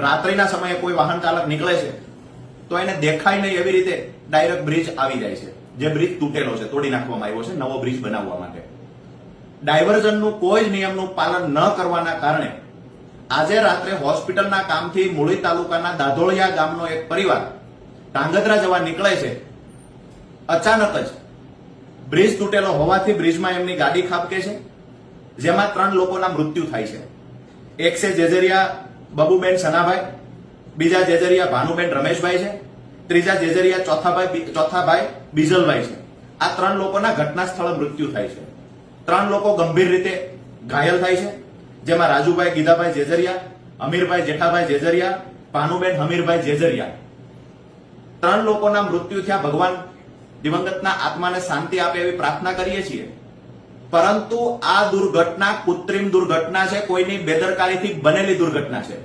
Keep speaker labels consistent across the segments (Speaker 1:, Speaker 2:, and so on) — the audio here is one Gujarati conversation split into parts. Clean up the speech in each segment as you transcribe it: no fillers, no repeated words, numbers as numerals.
Speaker 1: રાત્રિના સમયે કોઈ વાહન ચાલક નીકળે છે તો એને દેખાય નહીં એવી રીતે ડાયરેક્ટ બ્રિજ આવી જાય છે, જે બ્રિજ તૂટેલો છે, તોડી નાખવામાં આવ્યો છે નવો બ્રિજ બનાવવા માટે. ડાયવર્ઝનનું કોઈ જ નિયમનું પાલન ન કરવાના કારણે આજે રાત્રે હોસ્પિટલના કામથી મૂળી તાલુકાના દાધોળિયા ગામનો એક પરિવાર ધાંગધ્રા જવા નીકળે છે. અચાનક જ બ્રિજ તૂટેલો હોવાથી બ્રિજમાં એમની ગાડી ખાબકે છે, જેમાં 3 લોકોના મૃત્યુ થાય છે. એક છે જેજરિયા બબુબેન સનાભાઈ, બીજા જેજરિયા ભાનુબેન રમેશભાઈ છે, ત્રીજા જેજરિયા ચોથા ભાઈ બીજલભાઈ છે. આ 3 લોકોના ઘટના સ્થળે મૃત્યુ થાય છે. 3 લોકો ગંભીર રીતે ઘાયલ થાય છે, જેમાં રાજુભાઈ ગીધાભાઈ જેજરિયા, અમીરભાઈ જેઠાભાઈ જેજરિયા, ભાનુબેન હમીરભાઈ જેજરિયા. 3 લોકોના મૃત્યુ થયા. ભગવાન દિવંગતના આત્માને શાંતિ આપે એવી પ્રાર્થના કરીએ છીએ. પરંતુ આ દુર્ઘટના કૃત્રિમ દુર્ઘટના છે, કોઈની બેદરકારીથી બનેલી દુર્ઘટના છે.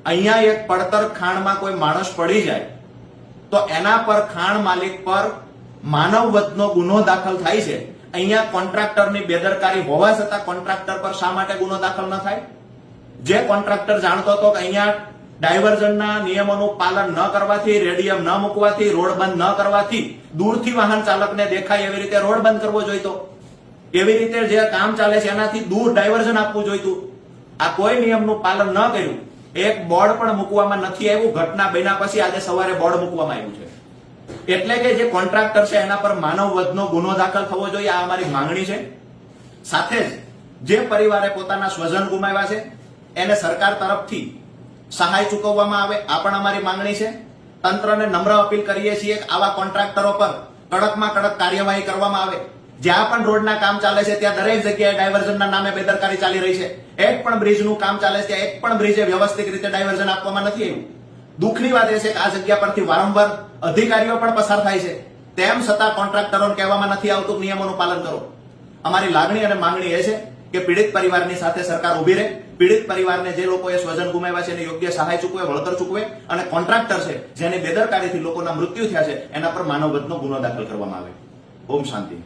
Speaker 1: અહીંયા એક પડતર ખાણમાં કોઈ માણસ પડી જાય તો એના પર ખાણ માલિક પર માનવ વધનો ગુનો દાખલ થાય છે. અહીંયા કોન્ટ્રાક્ટરની બેદરકારી હોવા છતાં કોન્ટ્રાક્ટર પર શા માટે ગુનો દાખલ ન થાય? જે કોન્ટ્રાક્ટર જાણતો હતો કે અહીંયા ડાયવર્ઝનના નિયમોનું પાલન ન કરવાથી, રેડિયમ ન મૂકવાથી, રોડ બંધ ન કરવાથી દૂરથી વાહન ચાલકને દેખાય એવી રીતે રોડ બંધ કરવો જોઈતો, એવી રીતે જે કામ ચાલે છે એનાથી દૂર ડાયવર્ઝન આપવું જોઈતું. આ કોઈ નિયમનું પાલન ન કર્યું. એક બોર્ડ પણ મૂકવામાં નથી આવ્યું. ઘટના બન્યા પછી આજે સવારે બોર્ડ મૂકવામાં આવ્યું છે. એટલે કે જે કોન્ટ્રાક્ટર છે એના પર માનવ વધનો ગુનો દાખલ થવો જોઈએ, આ અમારી માંગણી છે. સાથે જ જે પરિવારે પોતાના સ્વજન ગુમાવ્યા છે એને સરકાર તરફથી સહાય ચૂકવવામાં આવે, આ પણ અમારી માંગણી છે. તંત્રને નમ્ર અપીલ કરીએ છીએ કે આવા કોન્ટ્રાક્ટરો પર કડકમાં કડક કાર્યવાહી કરવામાં આવે. જ્યાં પણ રોડના કામ ચાલે છે ત્યાં દરેક જગ્યાએ ડાયવર્ઝનના નામે બેદરકારી ચાલી રહી છે. એક પણ બ્રિજનું કામ ચાલે છે ત્યાં એક પણ બ્રિજે વ્યવસ્થિત રીતે ડાયવર્ઝન આપવામાં નથી આવ્યું. દુઃખની વાત એ છે કે આ જગ્યા પરથી વારંવાર અધિકારીઓ પણ પસાર થાય છે, તેમ છતાં કોન્ટ્રાક્ટરોને કહેવામાં નથી આવતું નિયમોનું પાલન કરો. અમારી લાગણી અને માંગણી એ છે કે પીડિત પરિવારની સાથે સરકાર ઉભી રહે. પીડિત પરિવારને જે લોકોએ સ્વજન ગુમાવ્યા છે એને યોગ્ય સહાય ચૂકવે, વળતર ચૂકવે, અને કોન્ટ્રાક્ટર છે જેની બેદરકારીથી લોકોના મૃત્યુ થયા છે એના પર માનવ વધનો ગુનો દાખલ કરવામાં આવે. ઓમ શાંતિ.